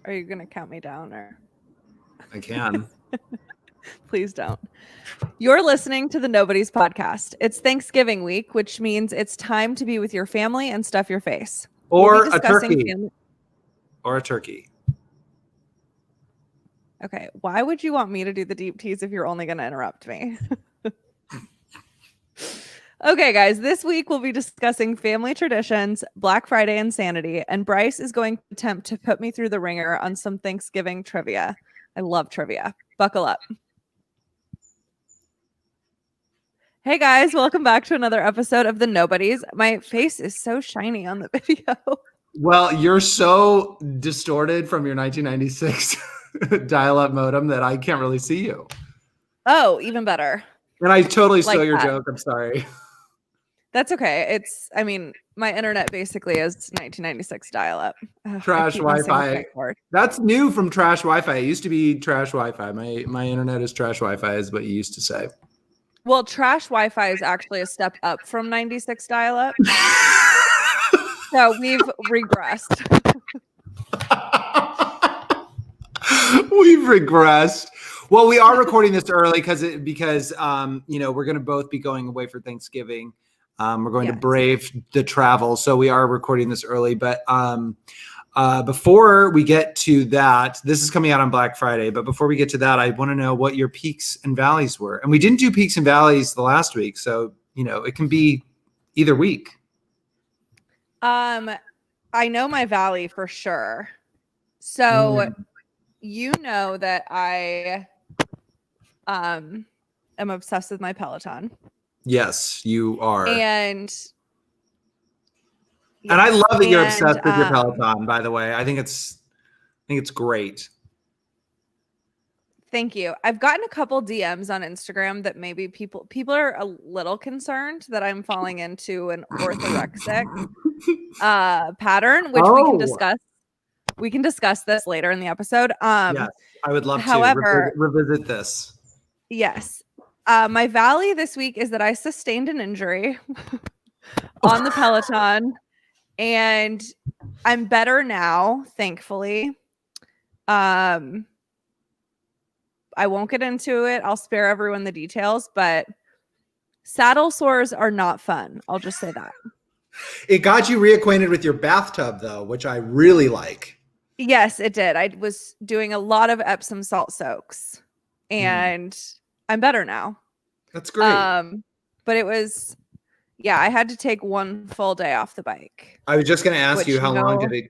Are you going to count me down or? I can. Please don't. You're listening to the Nobody's Podcast. It's Thanksgiving week, which means it's time to be with your family and stuff your face. Or a turkey. Or a turkey. Okay. Why would you want me to do the deep tease if you're only going to interrupt me? Okay, guys, this week we'll be discussing family traditions, Black Friday insanity, and Bryce is going to attempt to put me through the ringer on some Thanksgiving trivia. I love trivia. Buckle up. Hey guys, welcome back to another episode of The Nobodies. My face is so shiny on the video. Well, you're so distorted from your 1996 dial-up modem that I can't really see you. Oh, even better. And I totally stole your joke. I'm sorry. That's okay. My internet basically is 1996 dial-up. Trash Wi-Fi. That's new from trash Wi-Fi. It used to be trash Wi-Fi. My internet is trash Wi-Fi is what you used to say. Well, trash Wi-Fi is actually a step up from 96 dial-up. So we've regressed. We've regressed. Well, we are recording this early because we're going to both be going away for Thanksgiving. We're going to brave the travel, so we are recording this early. But before we get to that, this is coming out on Black Friday. But before we get to that, I want to know what your peaks and valleys were. And we didn't do peaks and valleys the last week, so it can be either week. I know my valley for sure. So you know that I am obsessed with my Peloton. Yes, you are. And I love that you're obsessed with your Peloton, by the way. I think it's great. Thank you. I've gotten a couple DMs on Instagram that maybe people are a little concerned that I'm falling into an orthorexic pattern, which we can discuss. We can discuss this later in the episode. Yes, I would love to revisit this. Yes. My valley this week is that I sustained an injury on the Peloton and I'm better now, thankfully. I won't get into it. I'll spare everyone the details, but saddle sores are not fun. I'll just say that. It got you reacquainted with your bathtub though, which I really like. Yes, it did. I was doing a lot of Epsom salt soaks and I'm better now. That's great. But it was, I had to take one full day off the bike. I was just going to ask you how long did it?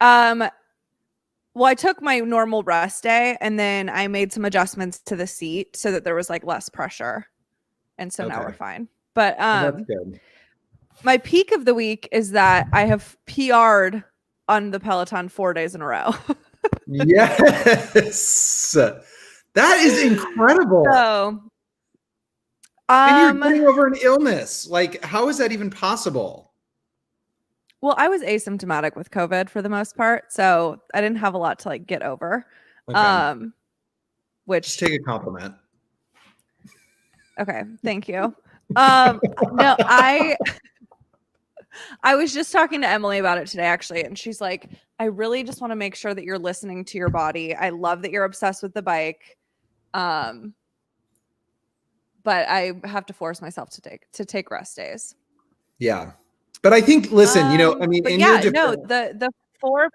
Well, I took my normal rest day and then I made some adjustments to the seat so that there was like less pressure. And so now we're fine. But that's good. My peak of the week is that I have PR'd on the Peloton 4 days in a row. Yes. That is incredible. So, and you're getting over an illness. Like, how is that even possible? Well, I was asymptomatic with COVID for the most part, so I didn't have a lot to like get over. Okay. Which just take a compliment. Okay, thank you. No, I was just talking to Emily about it today, actually, and she's like, I really just want to make sure that you're listening to your body. I love that you're obsessed with the bike. But I have to force myself to take rest days. Yeah. But I think, listen, your defense, no, the four.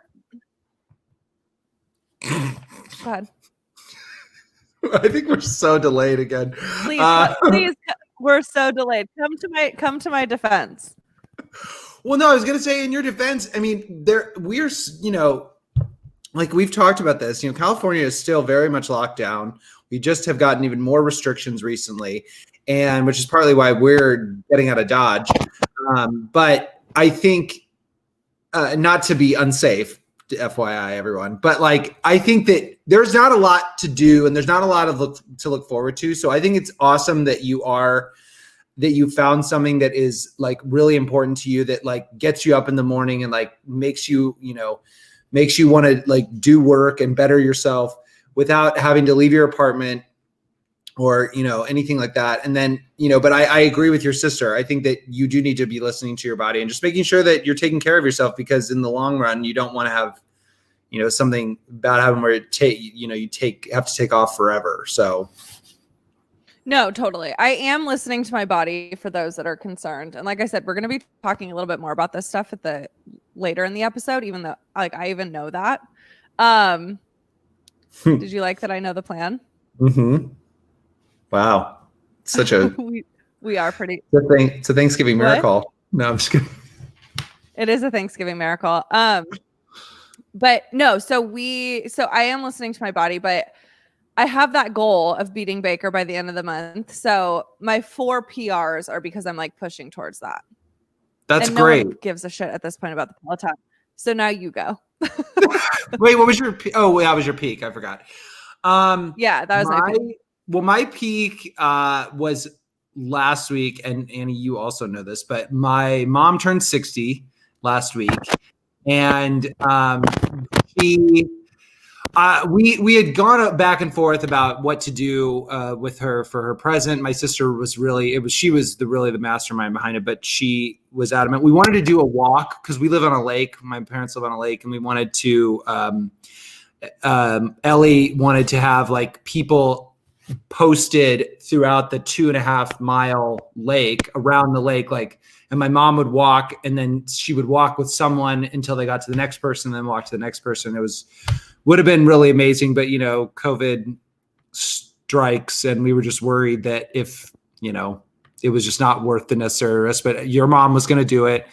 Go ahead. I think we're so delayed again. Please, we're so delayed. Come to my defense. Well, no, I was going to say in your defense, I mean, we're, like we've talked about this, California is still very much locked down. We just have gotten even more restrictions recently, and which is partly why we're getting out of Dodge. But I think, not to be unsafe, FYI, everyone, but like, I think that there's not a lot to do and there's not a lot to look forward to. So I think it's awesome that you found something that is like really important to you, that like gets you up in the morning and like makes you want to like do work and better yourself without having to leave your apartment or, anything like that. And then, but I agree with your sister. I think that you do need to be listening to your body and just making sure that you're taking care of yourself, because in the long run, you don't want to have something bad happened where have to take off forever. So. No, totally. I am listening to my body for those that are concerned. And like I said, we're going to be talking a little bit more about this stuff later in the episode, even though I even know that. Did you like that I know the plan? Mm-hmm. Wow. Such a we are pretty it's a Thanksgiving miracle. No, I'm just kidding. It is a Thanksgiving miracle. But no, so I am listening to my body, but I have that goal of beating Baker by the end of the month. So my 4 PRs are because I'm like pushing towards that. That's and great. No one gives a shit at this point about the Peloton. So now you go. Wait, what was your peak? Oh, that was your peak. I forgot. Yeah, that was my peak. Well, my peak was last week, and Annie, you also know this, but my mom turned 60 last week, and we had gone back and forth about what to do with her for her present. My sister was she was the mastermind behind it, but she was adamant. We wanted to do a walk because we live on a lake. My parents live on a lake, and we wanted to. Ellie wanted to have like people posted throughout the 2.5 mile lake around the lake, and my mom would walk, and then she would walk with someone until they got to the next person, then walk to the next person. Would have been really amazing, but COVID strikes, and we were just worried that if it was just not worth the necessary risk. But your mom was going to do it.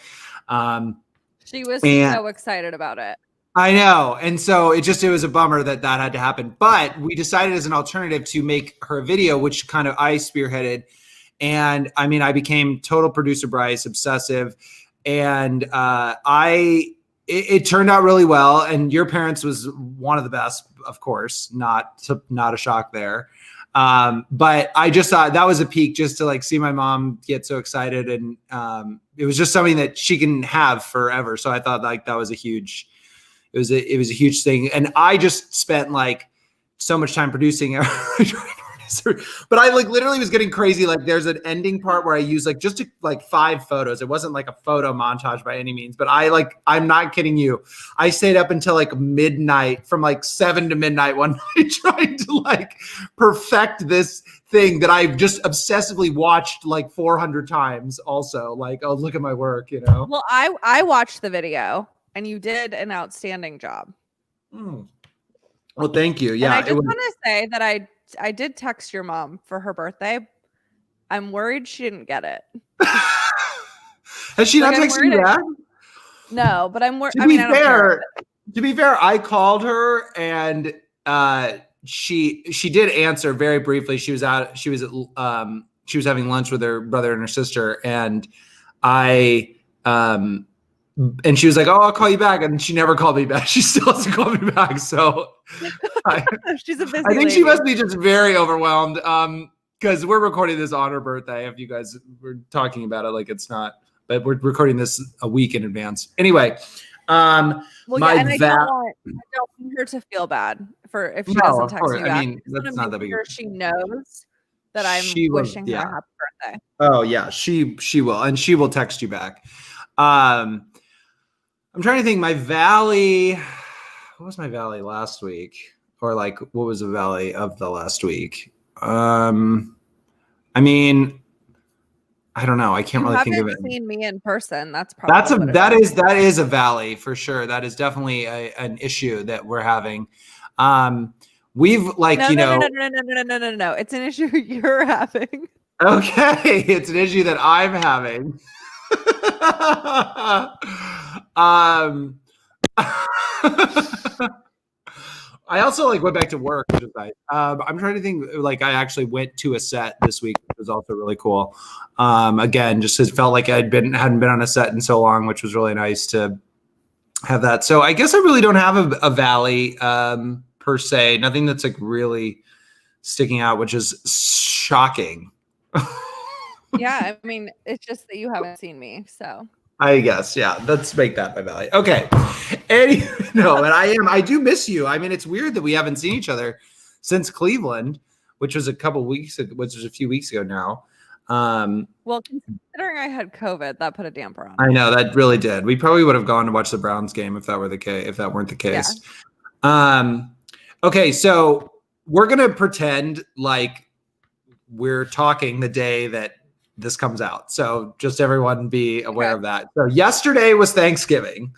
She was so excited about it. I know. And so it was a bummer that had to happen. But we decided as an alternative to make her a video, which kind of I spearheaded. And I mean, I became total producer Bryce, obsessive. And it turned out really well. And your parents was one of the best, of course, not a shock there. But I just thought that was a peak just to see my mom get so excited. And it was just something that she can have forever. So I thought that was it was a huge thing. And I just spent so much time producing it. But I literally was getting crazy. There's an ending part where I use just 5 photos. It wasn't a photo montage by any means, but I'm not kidding you. I stayed up until midnight, from 7 to midnight one night, trying to perfect this thing that I've just obsessively watched 400 times. Also, oh, look at my work, Well, I watched the video. And you did an outstanding job. Well, thank you. Yeah. And I just want to say that I did text your mom for her birthday. I'm worried she didn't get it. Has she not texted you back? No, but I'm worried. To be fair, I called her and she did answer very briefly. She was having lunch with her brother and her sister, and and she was like, "Oh, I'll call you back," and she never called me back. She still hasn't called me back. So she's a busy I think lady. she must be just very overwhelmed. Because we're recording this on her birthday. If you guys were talking about it, it's not, but we're recording this a week in advance. Anyway, I don't want her to feel bad if she doesn't text me back. I mean, that's not that big. She knows that I'm wishing her a happy birthday. Oh yeah, she will, and she will text you back. I'm trying to think. My valley. What was my valley last week? Or what was the valley of the last week? I mean, I don't know. I can't really think of it. You haven't seen me in person. That is a valley for sure. That is definitely an issue that we're having. We've no. It's an issue you're having. Okay, it's an issue that I'm having. I also went back to work, which is nice. I'm trying to think. I actually went to a set this week, which was also really cool. Again, just it felt like hadn't been on a set in so long, which was really nice to have that. So I guess I really don't have a valley per se. Nothing that's really sticking out, which is shocking. Yeah, I mean, it's just that you haven't seen me, so. I guess, yeah. Let's make that my valley. Okay. And I do miss you. I mean, it's weird that we haven't seen each other since Cleveland, which was a few weeks ago now. Well, considering I had COVID, that put a damper on I it. know that really did. We probably would have gone to watch the Browns game if that were the case, if that weren't the case. Okay, so we're gonna pretend like we're talking the day that this comes out. So just everyone be aware of that. So yesterday was Thanksgiving,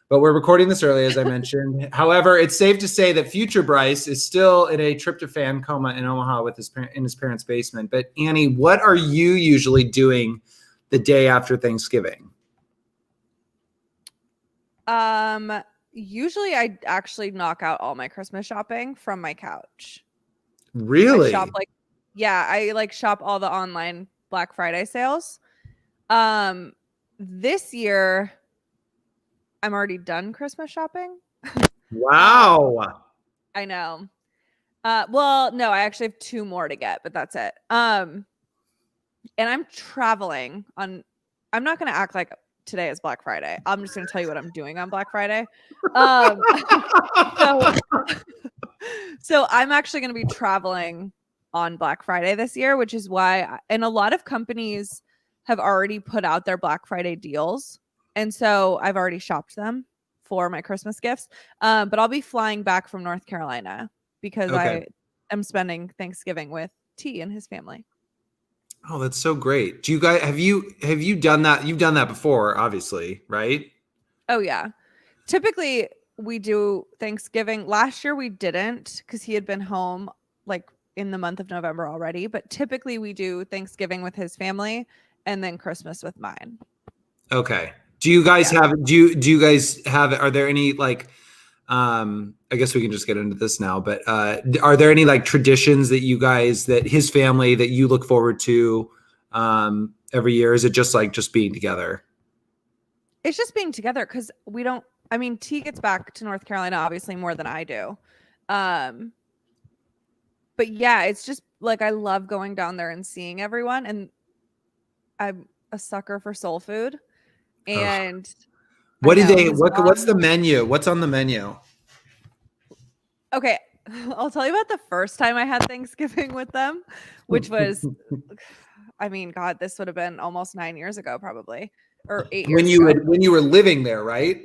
but we're recording this early, as I mentioned. However, it's safe to say that future Bryce is still in a tryptophan coma in Omaha with in his parents' basement. But Annie, what are you usually doing the day after Thanksgiving? Usually I actually knock out all my Christmas shopping from my couch. Really? I like shop all the online Black Friday sales. This year I'm already done Christmas shopping. Wow. I know. Well, no, I actually have 2 more to get, but that's it. And I'm traveling on. I'm not going to act like today is Black Friday. I'm just going to tell you what I'm doing on Black Friday. So I'm actually going to be traveling on Black Friday this year, which is why, and a lot of companies have already put out their Black Friday deals. And so I've already shopped them for my Christmas gifts. But I'll be flying back from North Carolina because I am spending Thanksgiving with T and his family. Oh, that's so great. Do you guys have you done that? You've done that before, obviously, right? Oh yeah. Typically we do Thanksgiving. Last year we didn't because he had been home like in the month of November already, but typically we do Thanksgiving with his family and then Christmas with mine. Okay. Do you guys have are there any like I guess we can just get into this now, but are there any like traditions that that his family that you look forward to every year? Is it just being together? It's just being together because T gets back to North Carolina obviously more than I do. But yeah, it's just like I love going down there and seeing everyone, and I'm a sucker for soul food. And what's the menu? What's on the menu? Okay, I'll tell you about the first time I had Thanksgiving with them, which was, I mean, God, this would have been almost 9 years ago, probably, or 8 years ago. When you were living there, right?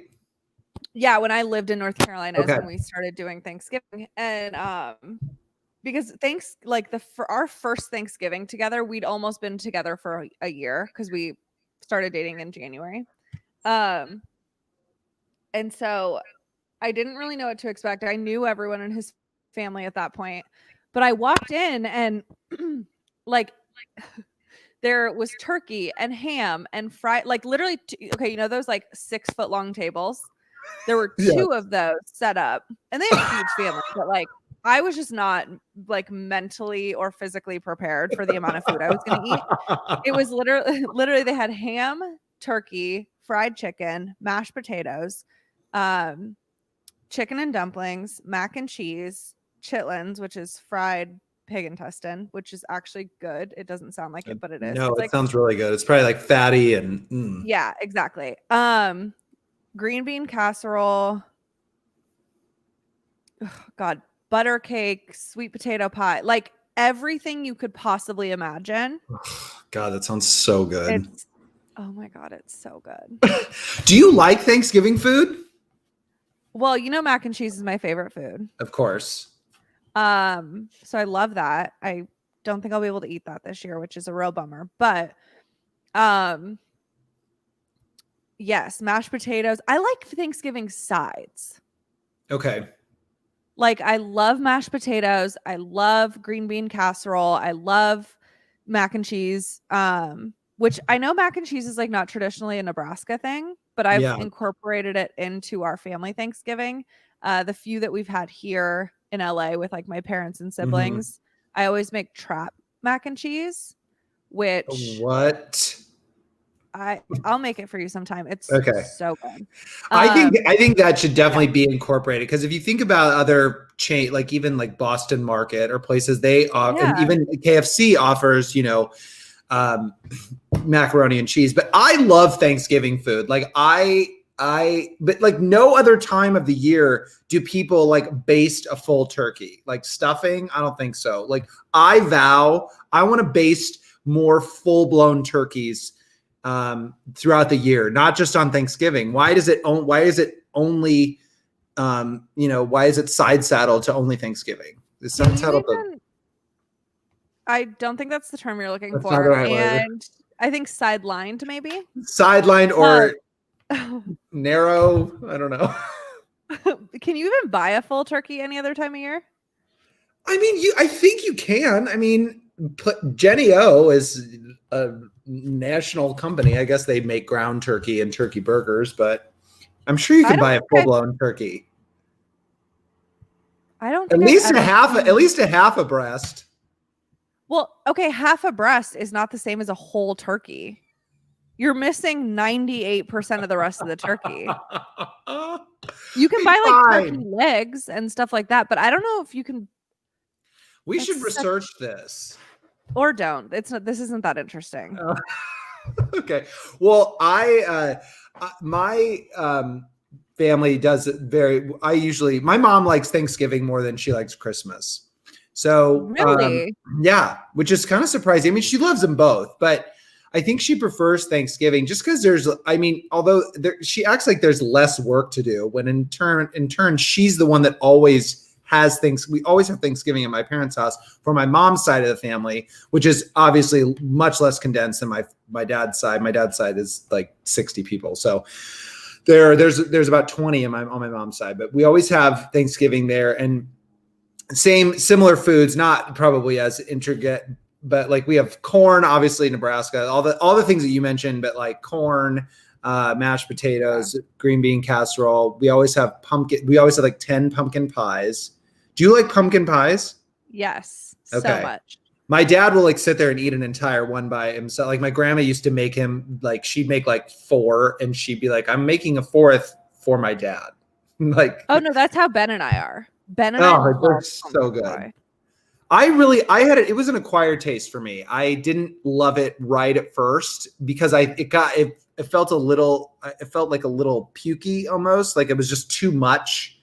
Yeah, when I lived in North Carolina is when we started doing Thanksgiving, and because for our first Thanksgiving together, we'd almost been together for a year because we started dating in January, and so I didn't really know what to expect. I knew everyone in his family at that point, but I walked in and like there was turkey and ham and fried, like literally, okay, you know those like 6 foot long tables? There were 2 of those set up, and they have a huge family, but like I was just not like mentally or physically prepared for the amount of food I was going to eat. It was literally they had ham, turkey, fried chicken, mashed potatoes, chicken and dumplings, mac and cheese, chitlins, which is fried pig intestine, which is actually good. It doesn't sound like it, but it is. No, it sounds really good. It's probably like fatty and yeah, exactly. Green bean casserole. Oh, God, butter cake, sweet potato pie, like everything you could possibly imagine. God, that sounds so good. Oh my God, it's so good. Do you like Thanksgiving food? Well, you know, mac and cheese is my favorite food. Of course. So I love that. I don't think I'll be able to eat that this year, which is a real bummer. But yes, mashed potatoes. I like Thanksgiving sides. Okay. Like I love mashed potatoes. I love green bean casserole. I love mac and cheese. Which I know mac and cheese is like not traditionally a Nebraska thing, but I've incorporated it into our family Thanksgiving. The few that we've had here in LA with like my parents and siblings, I always make trap mac and cheese, which I'll make it for you sometime. It's so good. I think that should definitely be incorporated, because if you think about other chain, like even like Boston Market or places, they and even KFC offers, you know, macaroni and cheese. But I love Thanksgiving food. Like but like no other time of the year do people like baste a full turkey. Like stuffing, I don't think so. Like I vow I want to baste more full-blown turkeys throughout the year, not just on Thanksgiving? Why is it only why is it side saddled to only Thanksgiving? It's side saddled to, I don't think that's the term you're looking that's not for. the right word. And I think sidelined maybe. Sidelined or narrow, I don't know. Can you even buy a full turkey any other time of year? I mean, I think you can. I mean, Jenny O is a national company. I guess they make ground turkey and turkey burgers, but I'm sure you can buy a full-blown turkey. I don't think at least a half a breast. Well, okay, half a breast is not the same as a whole turkey. You're missing 98% of the rest of the turkey. You can buy like turkey legs and stuff like that, but I don't know if you can. We should research this. Or don't. This isn't that interesting. Okay. Well, my family does it my mom likes Thanksgiving more than she likes Christmas. So really, which is kind of surprising. I mean, she loves them both, but I think she prefers Thanksgiving just because although she acts like there's less work to do, when in turn, she's the one that always has things. We always have Thanksgiving at my parents' house for my mom's side of the family, which is obviously much less condensed than my dad's side. My dad's side is like 60 people. So there's about 20 on my mom's side, but we always have Thanksgiving there, and similar foods, not probably as intricate, but like we have corn, obviously Nebraska, all the things that you mentioned, but like corn, mashed potatoes, green bean casserole. We always have pumpkin. We always have like 10 pumpkin pies. Do you like pumpkin pies? Yes. Okay. So much. My dad will like sit there and eat an entire one by himself. Like my grandma used to make him, like she'd make like 4 and she'd be like, I'm making a 4th for my dad. Like, oh no, that's how Ben and I are. Ben and I they're so good. Pie. It was an acquired taste for me. I didn't love it right at first because it felt like a little pukey almost, like it was just too much.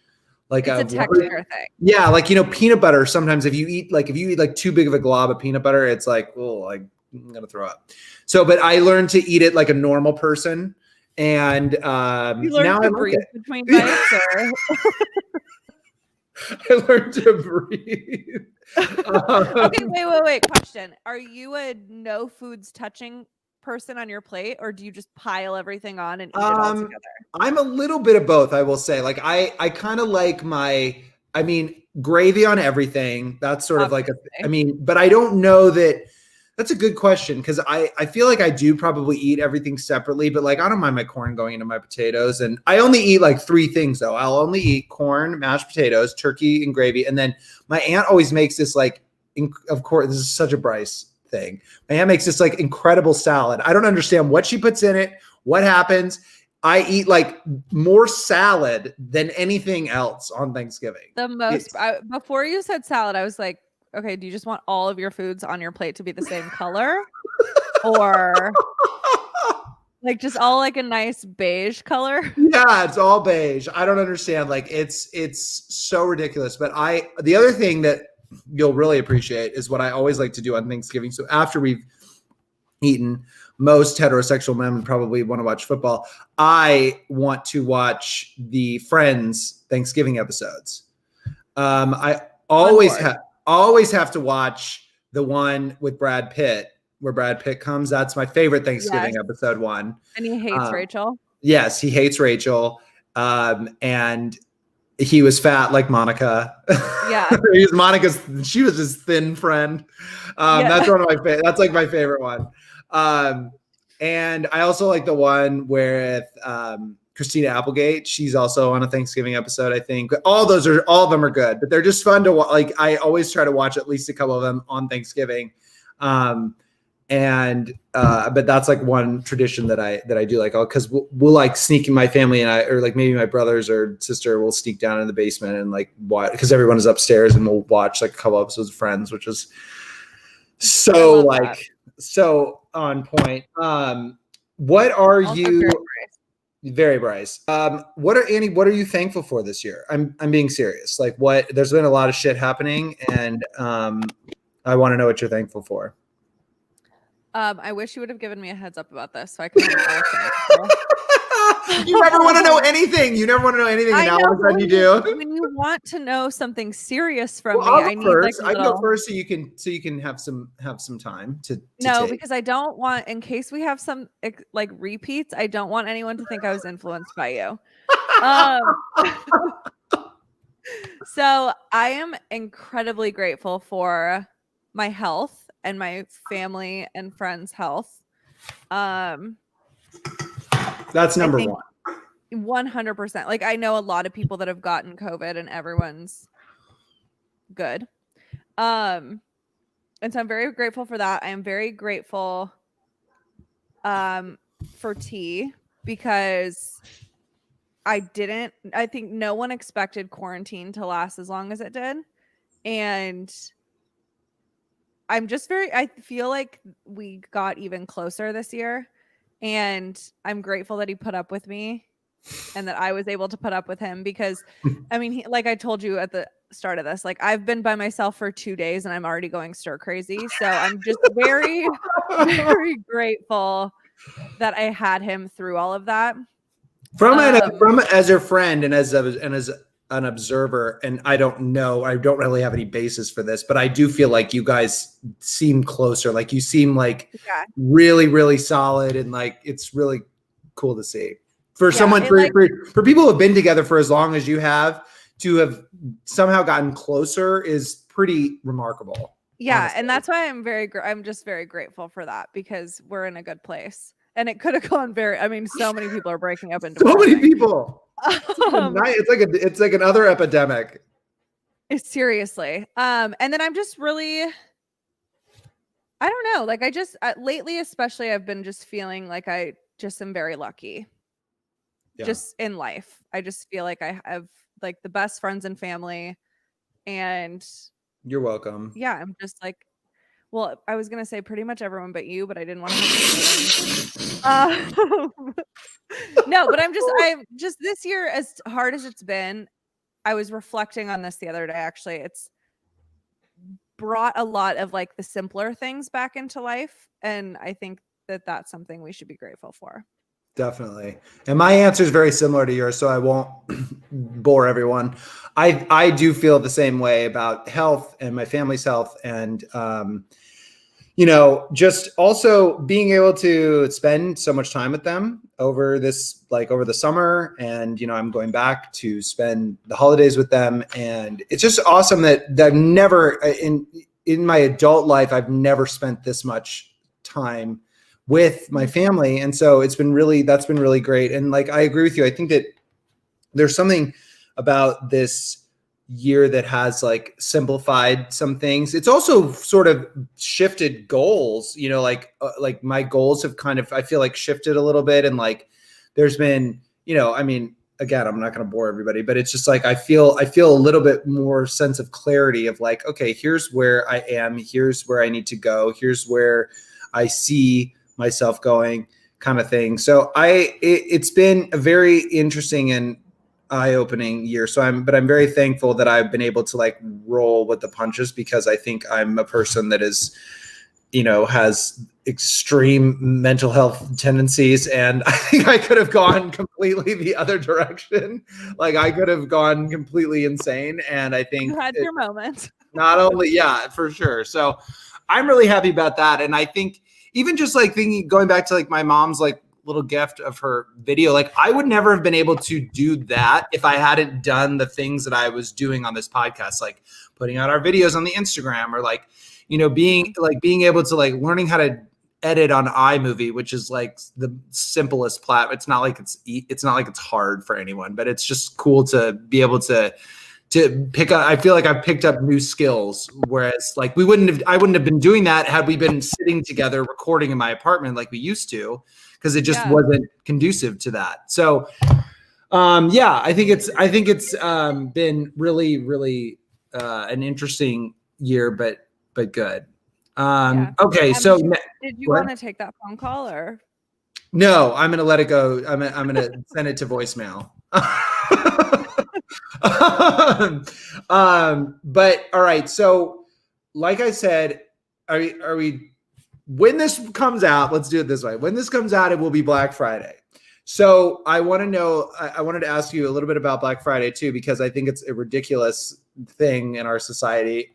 Like it's a texture thing. Yeah, like peanut butter. Sometimes if you eat like too big of a glob of peanut butter, it's like, oh, like I'm gonna throw up. So, but I learned to eat it like a normal person, and you learned now to breathe between bites. Or? I learned to breathe. Okay, wait. Question: are you a no foods touching person on your plate, or do you just pile everything on and eat it all together? I'm a little bit of both, I will say. Like I kind of like gravy on everything. That's sort of like but I don't know that. That's a good question, because I feel like I do probably eat everything separately, but like I don't mind my corn going into my potatoes, and I only eat like 3 things though. I'll only eat corn, mashed potatoes, turkey, and gravy, and then my aunt always makes this of course this is such a Bryce thing. My aunt makes this like incredible salad. I don't understand what she puts in it, what happens. I eat like more salad than anything else on Thanksgiving. The most. Before you said salad, I was like, okay, do you just want all of your foods on your plate to be the same color? Or like just all like a nice beige color? Yeah, it's all beige. I don't understand. Like it's so ridiculous. But the other thing that you'll really appreciate is what I always like to do on Thanksgiving. So after we've eaten, most heterosexual men would probably want to watch football. I want to watch the Friends Thanksgiving episodes. I always have to watch the one with Brad Pitt, where Brad Pitt comes. That's my favorite Thanksgiving episode one. And he hates Rachel. Yes, he hates Rachel. And he was fat like Monica. Yeah. She was his thin friend. That's one of my favorite. That's like my favorite one. And I also like the one with Christina Applegate. She's also on a Thanksgiving episode, I think. All of them are good, but they're just fun to watch. Like I always try to watch at least a couple of them on Thanksgiving. But that's like one tradition that I do like, because we'll like sneak in, my family and I, or like maybe my brothers or sister will sneak down in the basement and like watch, because everyone is upstairs, and we'll watch like a couple episodes of Friends, which is so so on point. What are you? Very Bryce. What are you thankful for this year? I'm being serious. Like there's been a lot of shit happening, and I want to know what you're thankful for. I wish you would have given me a heads up about this so I could have all You never want to know anything. You never want to know anything, and now all of a sudden you do. When you want to know something serious from Well, me, I'll I go need like first. a I can little. go first so you can have some time to No, take. because I don't want, in case we have some like repeats, I don't want anyone to think I was influenced by you. So I am incredibly grateful for my health and my family and friends' health. That's number one. 100%. Like, I know a lot of people that have gotten COVID and everyone's good. And so I'm very grateful for that. I am very grateful for tea, because I think no one expected quarantine to last as long as it did. And I feel like we got even closer this year, and I'm grateful that he put up with me and that I was able to put up with him, because I mean, like I told you at the start of this, like I've been by myself for 2 days and I'm already going stir crazy. So I'm just very, very grateful that I had him through all of that. From as a friend and as an observer, and I don't really have any basis for this, but I do feel like you guys seem closer. Like you seem like really, really solid, and like it's really cool to see. For someone for people who have been together for as long as you have, to have somehow gotten closer is pretty remarkable. Yeah, honestly. and that's why I'm just very grateful for that, because we're in a good place. And it could have gone so many people are breaking up into so many people. It's like another epidemic. Seriously. And then I'm just really, I don't know, like I just lately, especially, I've been just feeling like I just am very lucky. Just in life. I just feel like I have like the best friends and family, and you're welcome. Yeah, I'm just like, well, I was gonna say pretty much everyone but you, but I didn't want to. No, but I'm just this year, as hard as it's been, I was reflecting on this the other day. Actually, it's brought a lot of like the simpler things back into life, and I think that that's something we should be grateful for. Definitely. And my answer is very similar to yours, so I won't bore everyone. I do feel the same way about health and my family's health, and just also being able to spend so much time with them over the summer. And, I'm going back to spend the holidays with them. And it's just awesome that never in my adult life, I've never spent this much time with my family. And so that's been really great. And like, I agree with you. I think that there's something about this year that has like simplified some things. It's also sort of shifted goals, like my goals have kind of, I feel like, shifted a little bit. And like, there's been, again, I'm not going to bore everybody, but it's just like, I feel a little bit more sense of clarity of like, okay, here's where I am. Here's where I need to go. Here's where I see myself going, kind of thing. So it's been a very interesting and eye-opening year. So I'm very thankful that I've been able to like roll with the punches, because I think I'm a person that is, has extreme mental health tendencies. And I think I could have gone completely the other direction. Like I could have gone completely insane. And I think you had your moments. Not only, yeah, for sure. So I'm really happy about that. And I think even just like going back to like my mom's like little gift of her video, like I would never have been able to do that if I hadn't done the things that I was doing on this podcast, like putting out our videos on the Instagram, or like, being able to like learning how to edit on iMovie, which is like the simplest platform. It's not like it's hard for anyone, but it's just cool to be able to pick up. I feel like I've picked up new skills, whereas like I wouldn't have been doing that had we been sitting together recording in my apartment like we used to, because it just wasn't conducive to that. So I think it's been really, really an interesting year, but good. Okay. So did you want to take that phone call, or? No, I'm going to let it go. I'm going to send it to voicemail. But all right. So like I said, are we when this comes out, let's do it this way. When this comes out, it will be Black Friday. So I want to know, I wanted to ask you a little bit about Black Friday too, because I think it's a ridiculous thing in our society.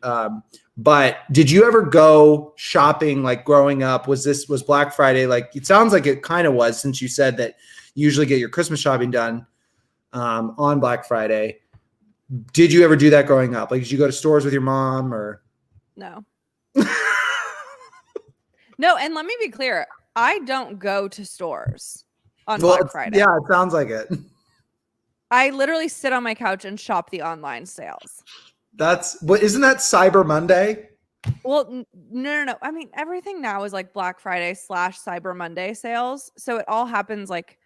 But did you ever go shopping like growing up? Was Black Friday like, it sounds like it kind of was, since you said that you usually get your Christmas shopping done on Black Friday. Did you ever do that growing up? Like, did you go to stores with your mom or? No. No, and let me be clear. I don't go to stores on Black Friday. Yeah, it sounds like it. I literally sit on my couch and shop the online sales. Isn't that Cyber Monday? Well, no. I mean, everything now is like Black Friday / Cyber Monday sales. So it all happens like,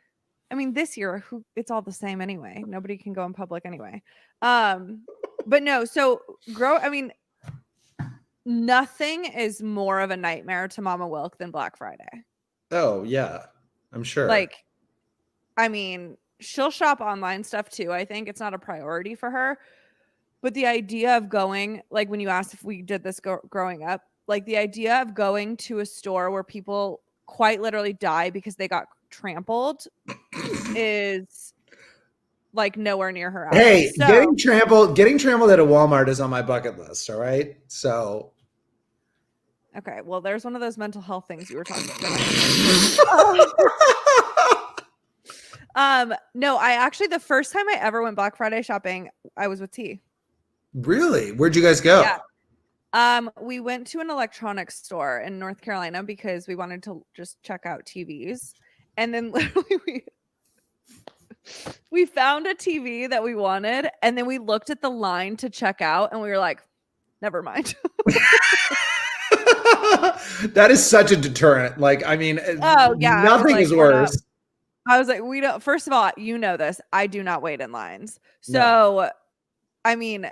I mean, this year, it's all the same anyway. Nobody can go in public anyway. But no, so nothing is more of a nightmare to Mama Wilk than Black Friday. Oh, yeah, I'm sure. Like, I mean, she'll shop online stuff too. I think it's not a priority for her. But the idea of going, like when you asked if we did this growing up, like the idea of going to a store where people quite literally die because they got trampled is like nowhere near her. Hey, getting trampled at a Walmart is on my bucket list. All right. So. Okay. Well, there's one of those mental health things you were talking about. No, I actually, the first time I ever went Black Friday shopping, I was with T. Really? Where'd you guys go? Yeah. We went to an electronics store in North Carolina because we wanted to just check out TVs. And then literally we found a TV that we wanted, and then we looked at the line to check out and we were like, never mind. That is such a deterrent. Like, I mean, nothing is worse. I was like, we don't, first of all, you know this, I do not wait in lines. So, No. I mean,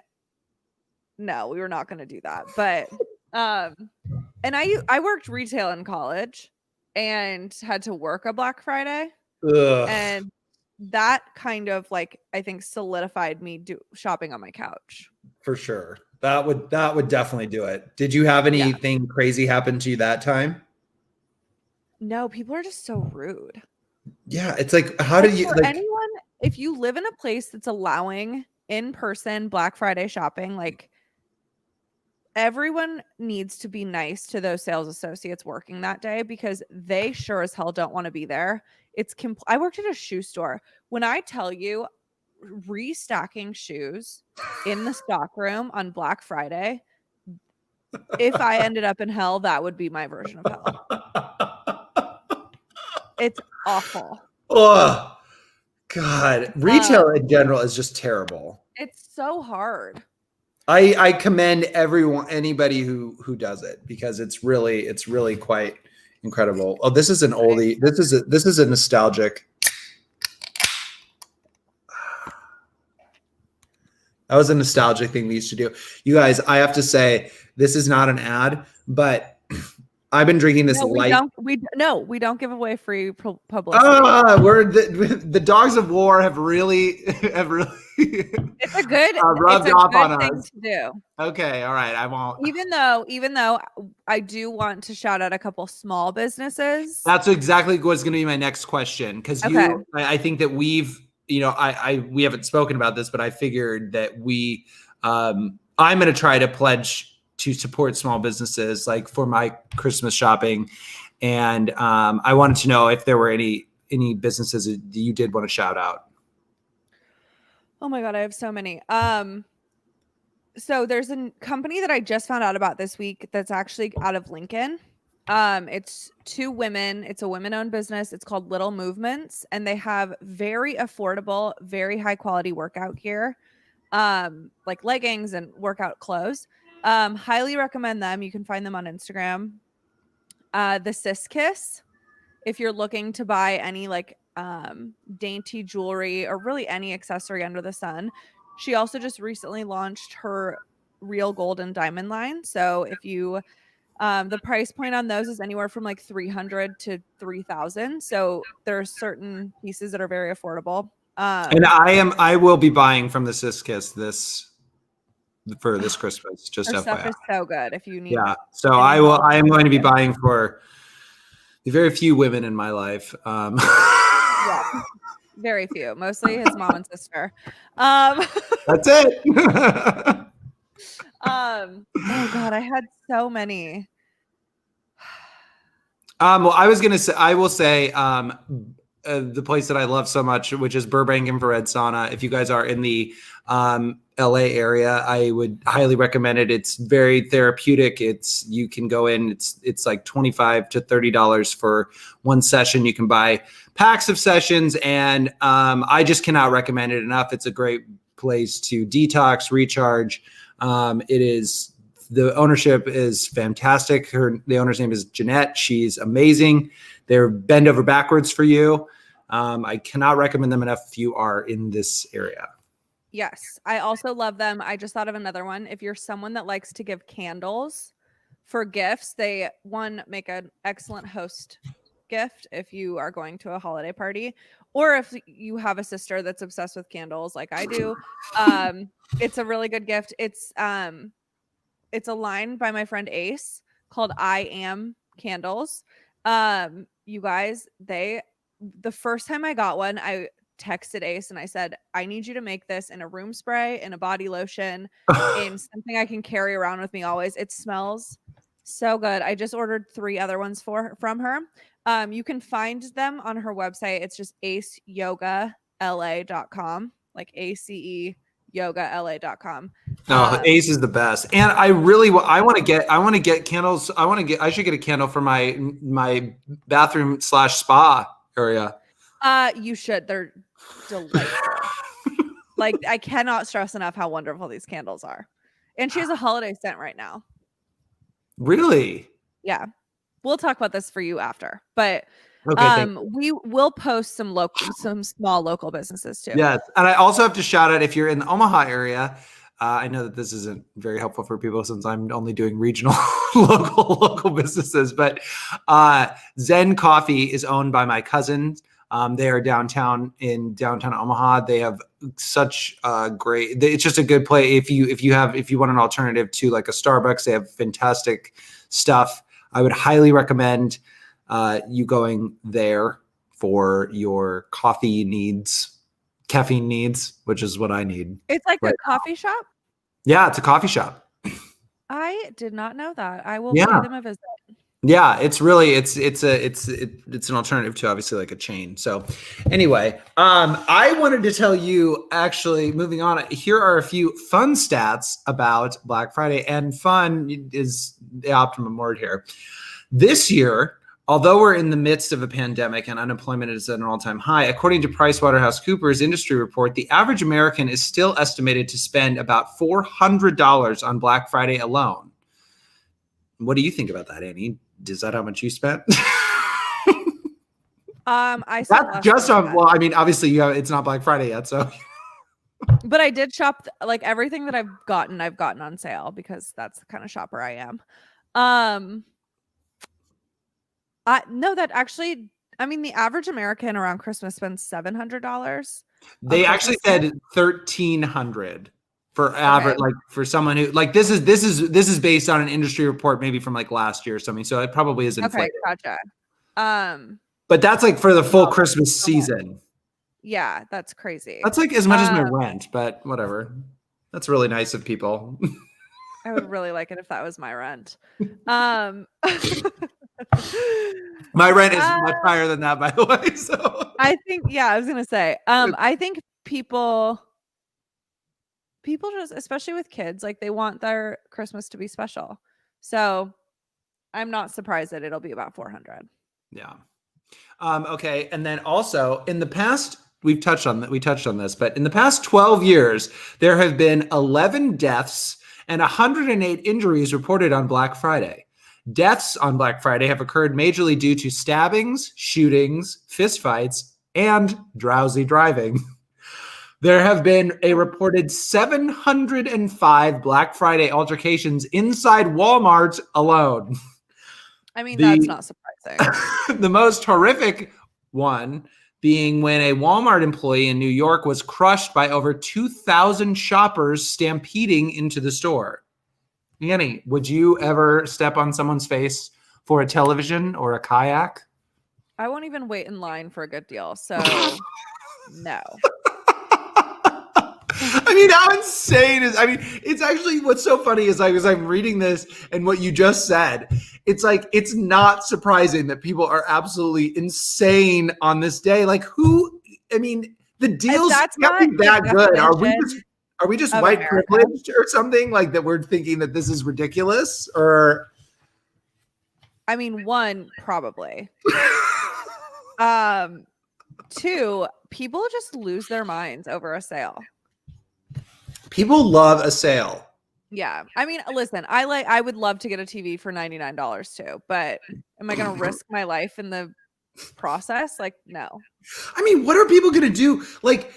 no, we were not going to do that. But, and I worked retail in college and had to work a Black Friday. Ugh. And that kind of like, I think solidified me shopping on my couch. For sure. That would definitely do it. Did you have anything crazy happen to you that time? No, people are just so rude. Yeah, it's like, how do you like anyone, if you live in a place that's allowing in-person Black Friday shopping, like everyone needs to be nice to those sales associates working that day because they sure as hell don't want to be there. I worked at a shoe store. When I tell you restocking shoes in the stockroom on Black Friday, if I ended up in hell, that would be my version of hell. It's awful. Oh God. Retail in general is just terrible. It's so hard. I commend anybody who does it because it's really quite incredible. Oh, this is an oldie. This is a nostalgic. That was a nostalgic thing we used to do. You guys, I have to say, this is not an ad, but I've been drinking this light. We don't give away free publicity. The dogs of war have really it's a good rubbed off on us to do. Okay, all right, I won't. Even though I do want to shout out a couple small businesses. That's exactly what's going to be my next question because I think that we haven't spoken about this, but I figured that I'm going to try to pledge to support small businesses like for my Christmas shopping. And I wanted to know if there were any businesses that you did want to shout out. Oh my God, I have so many. So there's a company that I just found out about this week that's actually out of Lincoln. It's two women. It's a women-owned business. It's called Little Movements, and they have very affordable, very high quality workout gear, like leggings and workout clothes. Highly recommend them. You can find them on Instagram. The Sis Kiss, if you're looking to buy any like dainty jewelry or really any accessory under the sun. She also just recently launched her Real Gold and Diamond line. So if you the price point on those is anywhere from like $300 to $3,000. So there are certain pieces that are very affordable. And I will be buying from the Sis Kiss this for this Christmas. Just Her stuff FYI. is so good. If you need, Yeah. So any I holiday am going to be gift. buying for the very few women in my life. Yeah, very few. Mostly his mom and sister. That's it. Oh God, I had so many. Well, I was gonna say, I will say, the place that I love so much, which is Burbank Infrared Sauna. If you guys are in the LA area, I would highly recommend it. It's very therapeutic. You can go in. It's like $25 to $30 for one session. You can buy packs of sessions, and I just cannot recommend it enough. It's a great place to detox, recharge. The ownership is fantastic. The owner's name is Jeanette. She's amazing. They're bend over backwards for you. I cannot recommend them enough if you are in this area. Yes, I also love them. I just thought of another one. If you're someone that likes to give candles for gifts, they make an excellent host gift if you are going to a holiday party, or if you have a sister that's obsessed with candles like I do. It's a really good gift. It's a line by my friend Ace called I Am Candles. You guys, the first time I got one, I texted Ace and I said, I need you to make this in a room spray, in a body lotion, in something I can carry around with me always. It smells so good. I just ordered 3 other ones from her. You can find them on her website. It's just aceyogala.com, like ACE yogala.com. Ace is the best. And I want to get candles. I should get a candle for my bathroom / spa area. You should. They're delightful. Like, I cannot stress enough how wonderful these candles are. And she has a holiday scent right now. Really? Yeah. We'll talk about this for you after. But okay, we will post some small local businesses too. Yes. And I also have to shout out, if you're in the Omaha area, I know that this isn't very helpful for people since I'm only doing regional local businesses, but Zen Coffee is owned by my cousins. They are downtown Omaha. They have such great. It's just a good play if you want an alternative to like a Starbucks. They have fantastic stuff. I would highly recommend you going there for your caffeine needs, which is what I need. It's like a coffee shop. Yeah, it's a coffee shop. I did not know that. I will pay them a visit. Yeah, it's an alternative to obviously like a chain. So anyway, I wanted to tell you, actually, moving on, here are a few fun stats about Black Friday, and fun is the optimum word here. This year, although we're in the midst of a pandemic and unemployment is at an all-time high, according to PricewaterhouseCoopers industry report, the average American is still estimated to spend about $400 on Black Friday alone. What do you think about that, Annie? Is that how much you spent? I That's just on. Well, I mean, obviously, it's not Black Friday yet, so. But I did shop, like everything that I've gotten on sale because that's the kind of shopper I am. No, that actually, I mean, the average American around Christmas spends $700. They actually said $1,300 for average, like for someone who like this is based on an industry report, maybe from like last year or something. So it probably is inflated. Okay, gotcha. But that's like for the full Christmas season. Yeah, that's crazy. That's like as much as my rent, but whatever. That's really nice of people. I would really like it if that was my rent. My rent is much higher than that, by the way. So I think, I was gonna say, I think people just, especially with kids, like they want their Christmas to be special. So I'm not surprised that it'll be about 400. Yeah. Okay. And then also in the past, we touched on this, but in the past 12 years, there have been 11 deaths and 108 injuries reported on Black Friday. Deaths on Black Friday have occurred majorly due to stabbings, shootings, fistfights, and drowsy driving. There have been a reported 705 Black Friday altercations inside Walmart alone. I mean, that's not surprising. The most horrific one being when a Walmart employee in New York was crushed by over 2,000 shoppers stampeding into the store. Annie, would you ever step on someone's face for a television or a kayak? I won't even wait in line for a good deal. So no. I mean, how insane is, I mean, it's actually, what's so funny is like, as I'm reading this and what you just said, it's like, it's not surprising that people are absolutely insane on this day. Like who, I mean, the deals can't be that good. Are we just white America. privileged or something like that? We're thinking that this is ridiculous, or? I mean, one, probably. Two, people just lose their minds over a sale. People love a sale. Yeah. I mean, listen, I would love to get a TV for $99 too, but am I going to risk my life in the process? Like, no. I mean, what are people going to do? Like,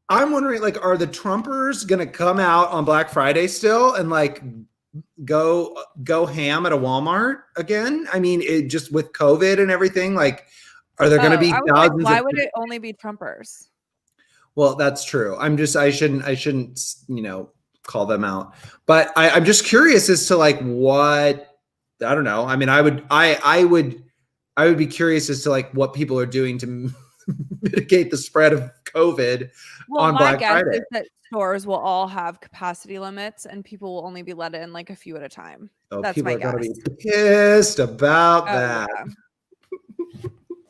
I'm wondering, like, are the Trumpers going to come out on Black Friday still and like go ham at a Walmart again? I mean, it just with COVID and everything, like, are there going to be thousands? Why would it only be Trumpers? Well, that's true. I shouldn't, call them out, but I'm just curious as to like what, I don't know. I mean, I would be curious as to like what people are doing to mitigate the spread of COVID on Black Friday. My guess is that stores will all have capacity limits and people will only be let in like a few at a time. Oh, that's people my are guess. Gonna be pissed about that. Yeah.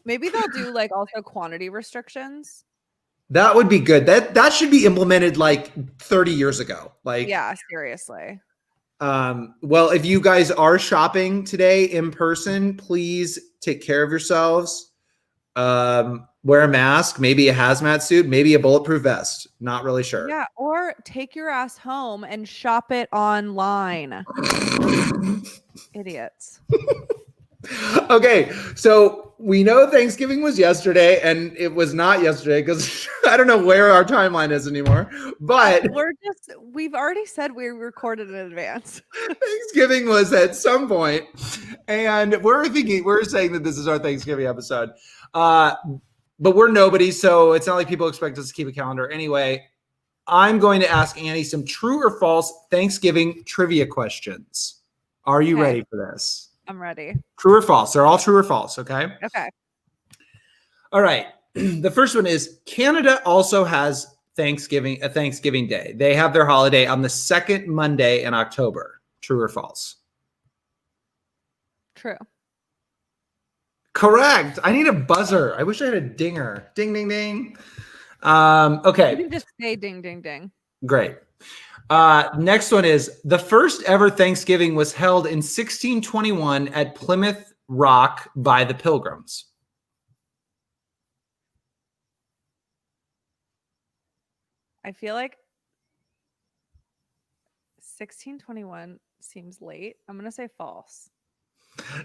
Maybe they'll do like also quantity restrictions. That would be good. That should be implemented like 30 years ago. Like, yeah, seriously. Well, if you guys are shopping today in person, please take care of yourselves. Wear a mask, maybe a hazmat suit, maybe a bulletproof vest. Not really sure. Yeah, or take your ass home and shop it online. Idiots. Okay, so we know Thanksgiving was yesterday, and it was not yesterday because I don't know where our timeline is anymore. But we've already said we recorded in advance. Thanksgiving was at some point, and we're saying that this is our Thanksgiving episode. But we're nobody, so it's not like people expect us to keep a calendar. Anyway, I'm going to ask Annie some true or false Thanksgiving trivia questions. Are you ready for this? I'm ready. True or false? They're all true or false, okay? Okay. All right. The first one is Canada also has a Thanksgiving Day. They have their holiday on the second Monday in October. True or false? True. Correct. I need a buzzer. I wish I had a dinger. Ding, ding, ding. Okay. You can just say ding, ding, ding. Great. Next one is the first ever Thanksgiving was held in 1621 at Plymouth Rock by the Pilgrims. I feel like 1621 seems late. I'm going to say false.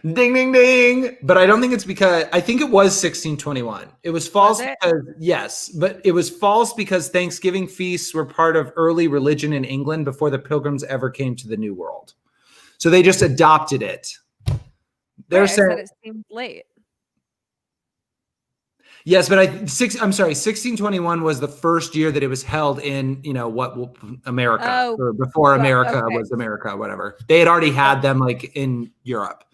Ding, ding, ding. But I don't think it's because I think it was 1621. It was false because yes, but it was false because Thanksgiving feasts were part of early religion in England before the Pilgrims ever came to the New World. So they just adopted it. They're saying it seemed late. Yes, but 1621 was the first year that it was held in, America or before America was America, whatever. They had already had them like in Europe.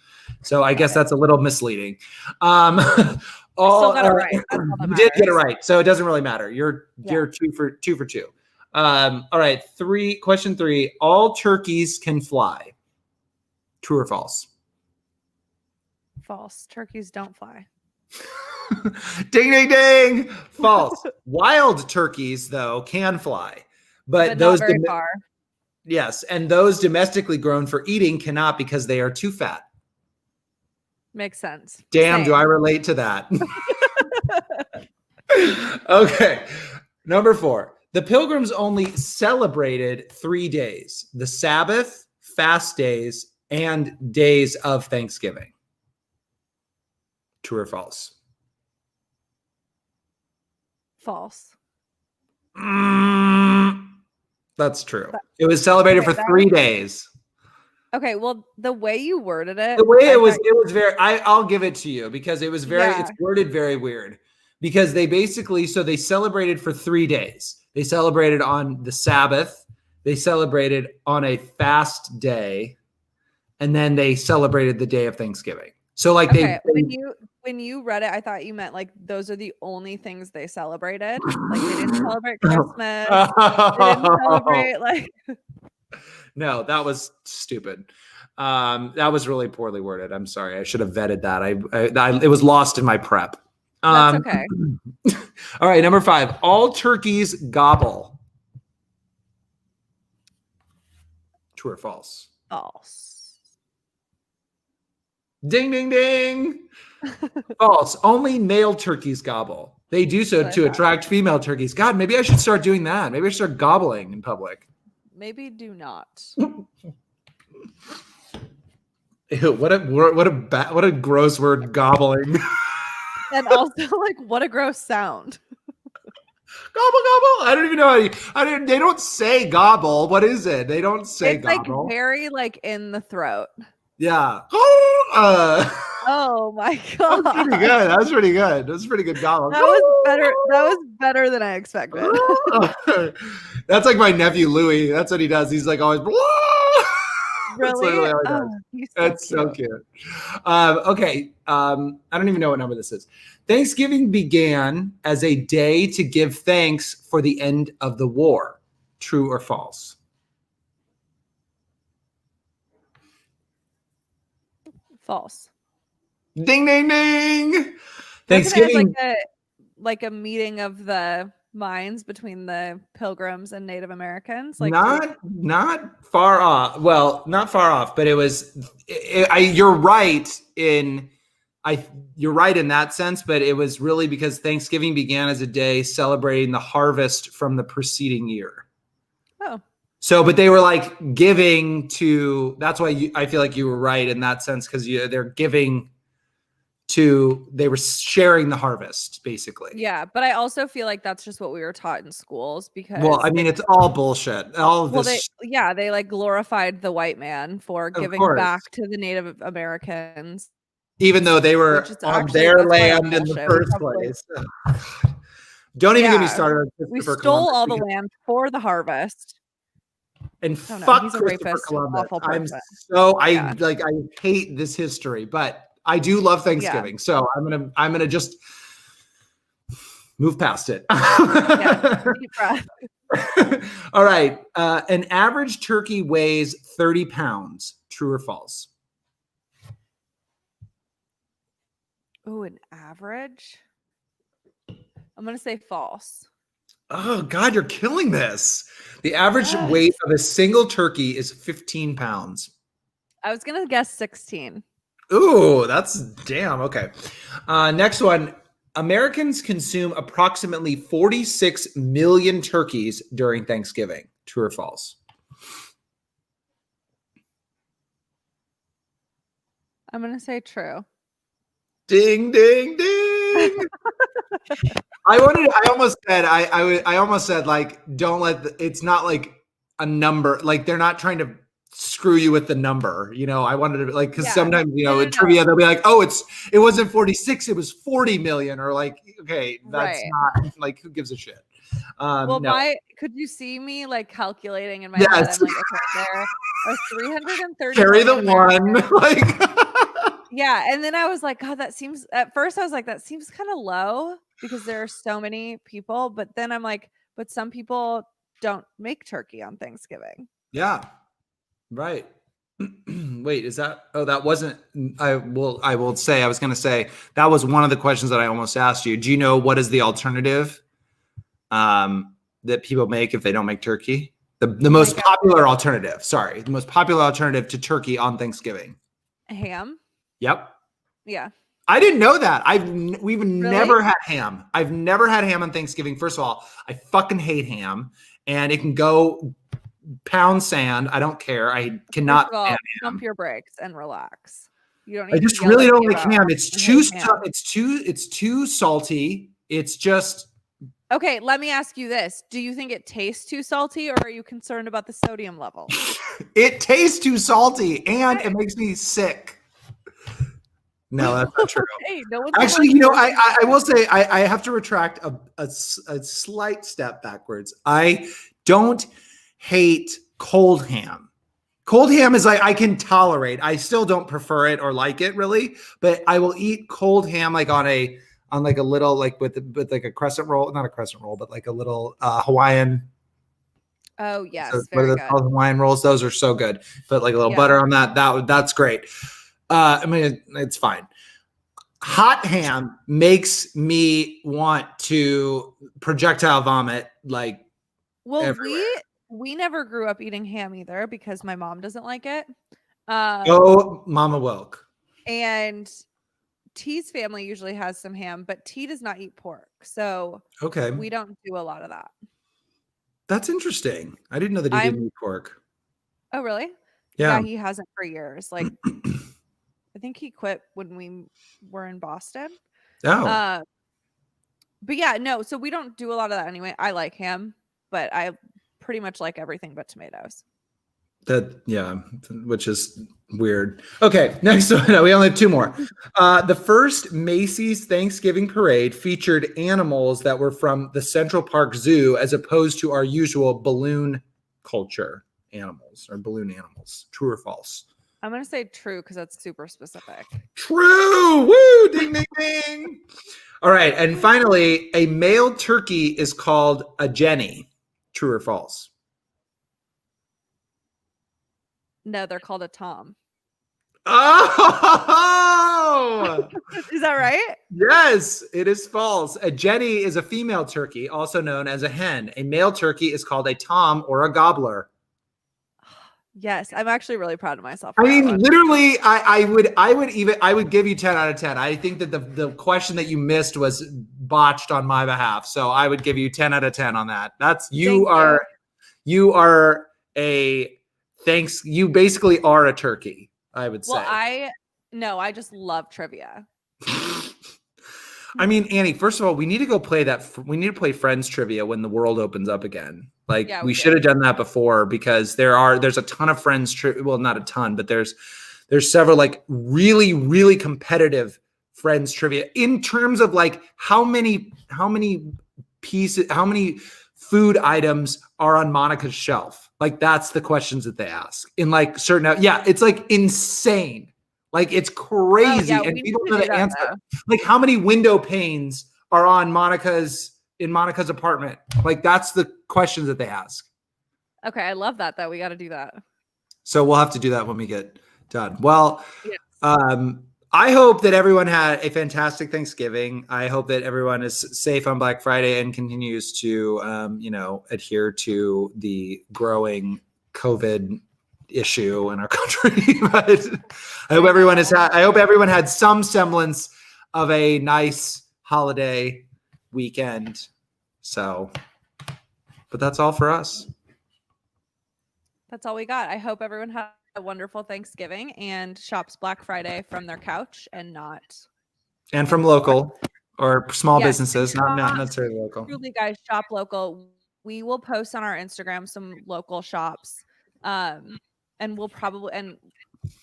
So I guess that's a little misleading. Still got it right. You did get it right. So it doesn't really matter. You're 2 for 2. All right. Question 3. All turkeys can fly. True or false? False. Turkeys don't fly. Ding, ding, ding. False. Wild turkeys, though, can fly. But those not very far. Yes. And those domestically grown for eating cannot because they are too fat. Makes sense. Damn, do I relate to that? Okay. Number 4. The Pilgrims only celebrated 3 days: the Sabbath, fast days, and days of Thanksgiving. True or false? False. That's true. It was celebrated for 3 days. Okay, well, the way you worded it, the way it was very. I'll give it to you because it was very. Yeah. It's worded very weird. because they basically, so they celebrated for 3 days. They celebrated on the Sabbath, they celebrated on a fast day, and then they celebrated the day of Thanksgiving. So like Okay, when you read it, I thought you meant like those are the only things they celebrated. Like they didn't celebrate Christmas. They didn't celebrate like No, that was stupid. That was really poorly worded. I'm sorry. I should have vetted that. It was lost in my prep. That's okay. All right, number 5. All turkeys gobble. True or false? False. Ding, ding, ding. False. Only male turkeys gobble. They do so to attract female turkeys. God, maybe I should start doing that. Maybe I should start gobbling in public. Maybe do not. Ew, what a gross word, gobbling. And also, like, what a gross sound. Gobble, gobble. I don't even know they don't say gobble. What is it? They don't say it's gobble. Like very like in the throat. Yeah. Oh my god. That's pretty good. That was pretty good. That was pretty good gobble. That was better. That was better than I expected. That's like my nephew Louis. That's what he does. He's like always. Really? That's so cute. Okay. I don't even know what number this is. Thanksgiving began as a day to give thanks for the end of the war. True or false? False. Ding, ding, ding. Thanksgiving. Like a meeting of the minds between the Pilgrims and Native Americans. Like not far off. Well, not far off, but it was. You're right in. You're right in that sense, but it was really because Thanksgiving began as a day celebrating the harvest from the preceding year. Oh. So, but they were like giving to. That's why I feel like you were right in that sense because they're giving to. They were sharing the harvest, basically. Yeah, but I also feel like that's just what we were taught in schools because. Well, I mean, it's all bullshit. All of this. They like glorified the white man for giving back to the Native Americans. Even though they were on their land in the first place. Don't even get me started. We stole all the land for the harvest. And fuck Christopher Columbus. I hate this history, but I do love Thanksgiving. Yeah. So I'm gonna just move past it. Deep breath. All right. An average turkey weighs 30 pounds. True or false? Oh, an average? I'm going to say false. Oh, God, you're killing this. The average weight of a single turkey is 15 pounds. I was going to guess 16. Ooh, that's damn. Okay. Next one. Americans consume approximately 46 million turkeys during Thanksgiving. True or false? I'm going to say true. Ding, ding, ding. I almost said like, don't let it's not like a number. Like they're not trying to screw you with the number. You know, I wanted to like, cause sometimes, in trivia, they'll be like, oh, it wasn't 46, it was 40 million. Or like, okay, that's not like, who gives a shit? Could you see me like calculating in my head? I'm like, okay, there are 330. Carry the one. Like, yeah. And then I was like, God, at first I was like, that seems kind of low because there are so many people. But then I'm like, but some people don't make turkey on Thanksgiving. Yeah. Right. Wait, is that? Oh, that wasn't. I will say. I was going to say that was one of the questions that I almost asked you. Do you know what is the alternative that people make if they don't make turkey? The most popular alternative. Sorry, the most popular alternative to turkey on Thanksgiving. Ham. Yep. Yeah. I didn't know that. We've never had ham. I've never had ham on Thanksgiving. First of all, I fucking hate ham, and it can go pound sand. I don't care. I cannot. Pump your brakes and relax. You don't. I just really don't like ham. It's too. It's too salty. It's just. Okay, let me ask you this. Do you think it tastes too salty, or are you concerned about the sodium level? It tastes too salty, and it makes me sick. No, that's not true. Hey, no one's Actually, allowed to I will say I have to retract a slight step backwards. I don't hate cold ham. Cold ham is like I can tolerate. I still don't prefer it or like it really, but I will eat cold ham like on like a little like with like a crescent roll, not a crescent roll, but like a little Hawaiian. Oh yes, What are very those good. called? Hawaiian rolls. Those are so good. Put like a little Yeah. butter on that. That's great. I mean, it's fine. Hot ham makes me want to projectile vomit like Well, everywhere. we never grew up eating ham either because my mom doesn't like it. Oh, Mama woke. And T's family usually has some ham, but T does not eat pork, so Okay, we don't do a lot of that. that's interesting. I didn't know that he didn't eat pork. Oh, really? Yeah. He hasn't for years. Like, I think he quit when we were in Boston. Oh, But yeah, no. So we don't do a lot of that anyway. I like ham, but I pretty much like everything but tomatoes. which is weird. Okay, next one. No, we only have two more. The first Macy's Thanksgiving parade featured animals that were from the Central Park Zoo as opposed to our usual balloon culture animals or balloon animals. True or false? I'm gonna say true because that's super specific. True. Woo! Ding, ding, ding. All right, and finally, a male turkey is called a Jenny. True or false? No, they're called a Tom. Oh! Is that right? Yes, it is false. A Jenny is a female turkey, also known as a hen. A male turkey is called a tom or a gobbler. Yes, I'm actually really proud of myself. I for that mean, one. literally, I would give you 10 out of 10. I think that the question that you missed was botched on my behalf. So I would give you 10 out of 10 on that. You basically are a turkey, I would say. Well, I just love trivia. I mean, Annie, first of all, we need to go play we need to play Friends trivia when the world opens up again. Like we should have done that before because there's a ton of Friends well, not a ton, but there's several like really, really competitive Friends trivia in terms of like how many food items are on Monica's shelf. Like that's the questions that they ask in like certain, it's like insane. Like it's crazy. And people know the answer. Though. Like how many window panes are on Monica's apartment? Like that's the questions that they ask. Okay, I love that though. We got to do that. So we'll have to do that when we get done. Well, yes. I hope that everyone had a fantastic Thanksgiving. I hope that everyone is safe on Black Friday and continues to, adhere to the growing COVID issue in our country. But I hope everyone had some semblance of a nice holiday weekend. So, but that's all for us. That's all we got. I hope everyone had a wonderful Thanksgiving and shops Black Friday from their couch and from local or small businesses, not necessarily local. Truly, guys, shop local. We will post on our Instagram some local shops. And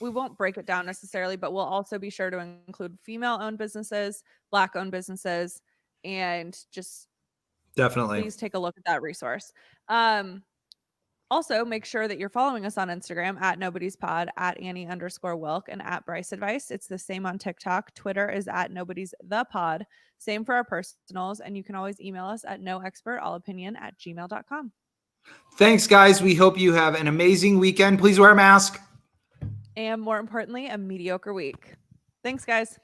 we won't break it down necessarily, but we'll also be sure to include female-owned businesses, Black-owned businesses, and just definitely please take a look at that resource. Also, make sure that you're following us on Instagram at NobodiesPod, at Annie_Wilk, and at Bryce Advice. It's the same on TikTok. Twitter is at NobodiesThePod. Same for our personals, and you can always email us at noexpertallopinion@gmail.com. Thanks, guys. We hope you have an amazing weekend. Please wear a mask. And more importantly, a mediocre week. Thanks, guys.